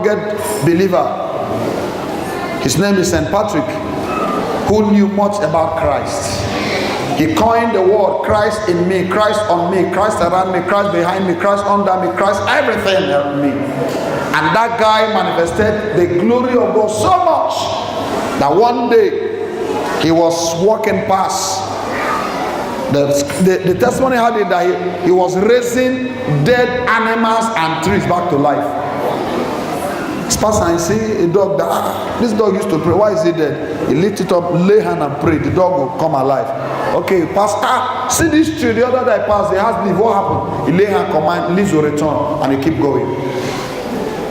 rugged believer. His name is St. Patrick, who knew much about Christ. He coined the word Christ in me, Christ on me, Christ around me, Christ behind me, Christ under me, Christ everything in me. And that guy manifested the glory of God so much that one day he was walking past. The testimony had it that he was raising dead animals and trees back to life. This person, I see a dog that this dog used to pray. Why is he dead? He lift it up, lay hand and pray. The dog will come alive. Okay, pastor, see this tree. The other day I passed, he asked me what happened. He lay hand, command, leaves will return, and he keep going.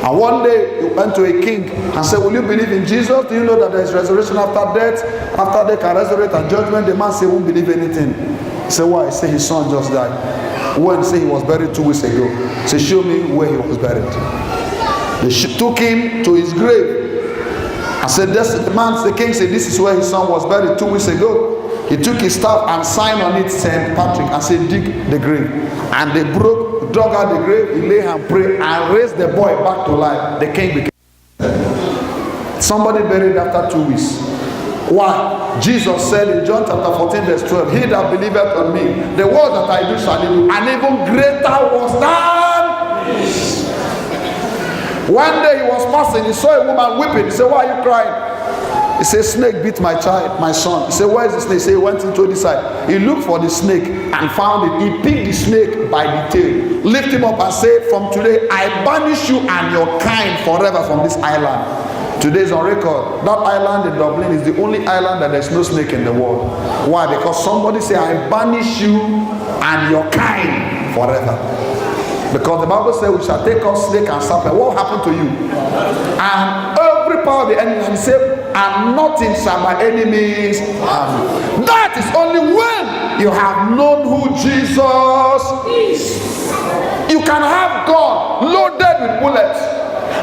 And one day he went to a king and said, will you believe in Jesus? Do you know that there is resurrection after death? After they can resurrect and judgment? The man said, won't believe anything. He said, why? He said his son just died. When? He said he was buried 2 weeks ago. He said, show me where he was buried. They took him to his grave and said, the king said, this is where his son was buried 2 weeks ago. He took his staff and signed on it St. Patrick and said, dig the grave. And they dug out the grave, he lay and prayed and raised the boy back to life. The king became somebody buried after 2 weeks. Why? Jesus said in John chapter 14 verse 12, he that believeth on me, the work that I do shall he do, and even greater was than this. One day he was passing, he saw a woman weeping. He said, why are you crying? He said, snake bit my child, my son. He said, where is the snake? He said, he went into this side. He looked for the snake and found it. He picked the snake by the tail, lift him up and said, from today I banish you and your kind forever from this island. Today is on record. That island in Dublin is the only island that there's no snake in the world. Why? Because somebody said, I banish you and your kind forever. Because the Bible says we shall take up snake and serpent. What happened to you? And every power of the enemy, and he said, and nothing shall by enemies harm you. That is only when you have known who Jesus is. You can have God loaded with bullets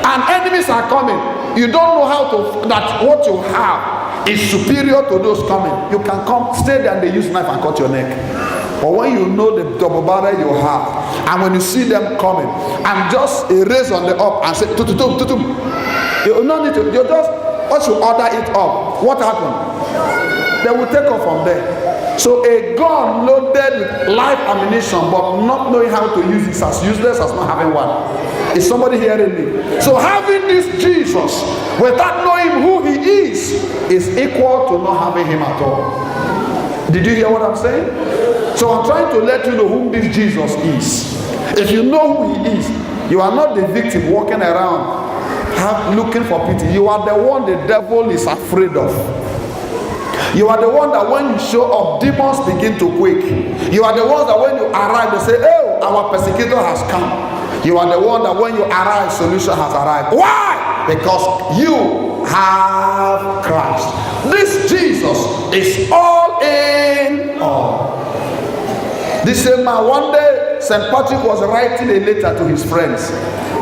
and enemies are coming. You don't know how to, that what you have is superior to those coming. You can come, stay there and they use knife and cut your neck. But when you know the double barrel you have, and when you see them coming, and just erase on the up and say, tutum, you don't need to, you just, once you order it up, what happened? They will take off from there. So a gun loaded with live ammunition, but not knowing how to use it is as useless as not having one. Is somebody hearing me? So having this Jesus, without knowing who he is equal to not having him at all. Did you hear what I'm saying? So I'm trying to let you know who this Jesus is. If you know who he is, you are not the victim walking around looking for pity. You are the one the devil is afraid of. You are the one that when you show up, demons begin to quake. You are the one that when you arrive, they say, oh, our persecutor has come. You are the one that when you arrive, solution has arrived. Why? Because you have Christ. This Jesus is all in all. This same man, one day, St. Patrick was writing a letter to his friends.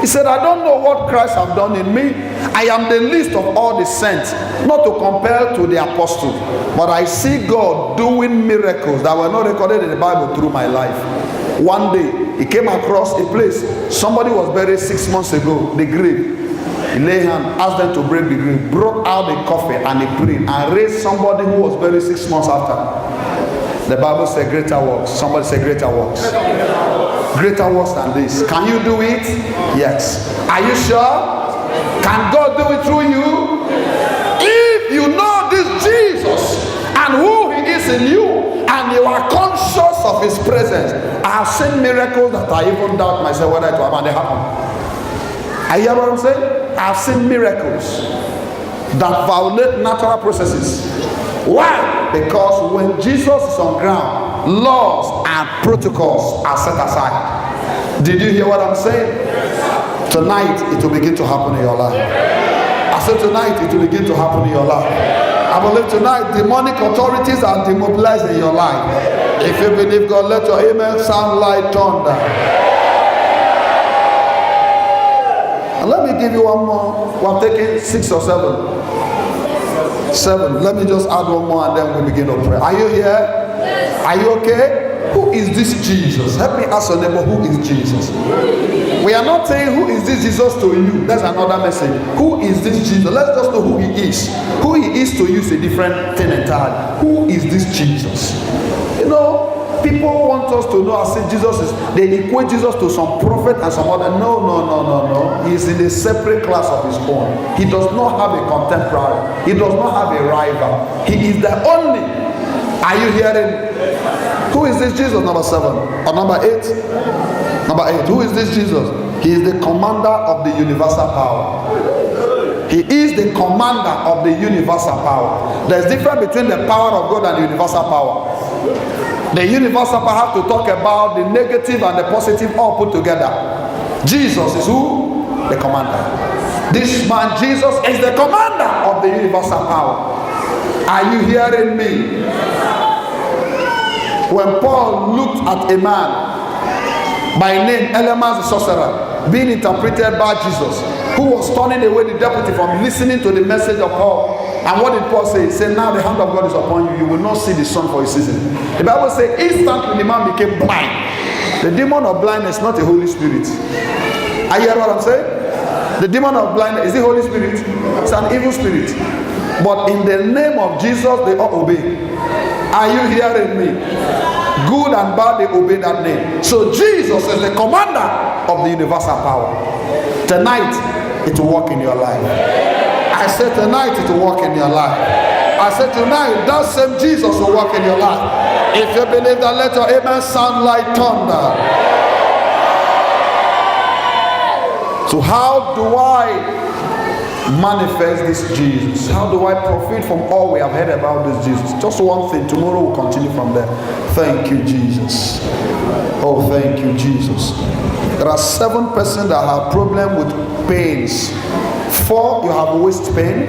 He said, I don't know what Christ has done in me. I am the least of all the saints, not to compare to the apostles. But I see God doing miracles that were not recorded in the Bible through my life. One day, he came across a place. Somebody was buried 6 months ago, the grave. He lay hand, asked them to break the grave, broke out the coffin and he prayed and raised somebody who was buried 6 months after. The Bible says greater works. Somebody say greater works. Greater works than this. Can you do it? Yes. Are you sure? Can God do it through you? If you know this Jesus and who he is in you, and you are conscious of his presence, I have seen miracles that I even doubt myself whether it will happen. They happen. Are you hear what I'm saying? I have seen miracles that violate natural processes. Why? Because when Jesus is on ground, laws and protocols are set aside. Did you hear what I'm saying? Tonight it will begin to happen in your life. I said tonight it will begin to happen in your life. I believe tonight demonic authorities are demobilized in your life. If you believe God, let your amen sound like thunder. And let me give you one more. We're taking 6 or 7. 7. Let me just add one more and then we begin to pray. Are you here? Are you okay? Who is this Jesus? Help me ask your neighbor, who is Jesus? We are not saying who is this Jesus to you. That's another message. Who is this Jesus? Let's just know who he is. Who he is to you is a different thing entirely. Who is this Jesus? You know, people want us to know as if Jesus is, they equate Jesus to some prophet and some other. No. He is in a separate class of his own. He does not have a contemporary. He does not have a rival. He is the only. Are you hearing? Who is this Jesus? Number 7 or number 8? Number 8. Who is this Jesus? He is the commander of the universal power. He is the commander of the universal power. There is difference between the power of God and the universal power. The universal power have to talk about the negative and the positive all put together. Jesus is who? The commander. This man Jesus is the commander of the universal power. Are you hearing me? When Paul looked at a man by name Elymas the sorcerer, being interpreted by Jesus, who was turning away the deputy from listening to the message of Paul. And what did Paul say? He said, now the hand of God is upon you. You will not see the sun for a season. The Bible says, instantly the man became blind. The demon of blindness is not a Holy Spirit. Are you hearing what I'm saying? The demon of blindness is the Holy Spirit. It's an evil spirit. But in the name of Jesus, they all obey. Are you hearing me? Good and bad, they obey that name. So Jesus is the commander of the universal power. Tonight, it will work in your life. I said tonight it will work in your life. I said tonight that same Jesus will work in your life. If you believe that, let your amen sound like thunder. So how do I manifest this Jesus? How do I profit from all we have heard about this Jesus? Just one thing. Tomorrow we'll continue from there. Thank you, Jesus. Oh, thank you, Jesus. There are 7 persons that have problem with pains. 4, you have waist pain.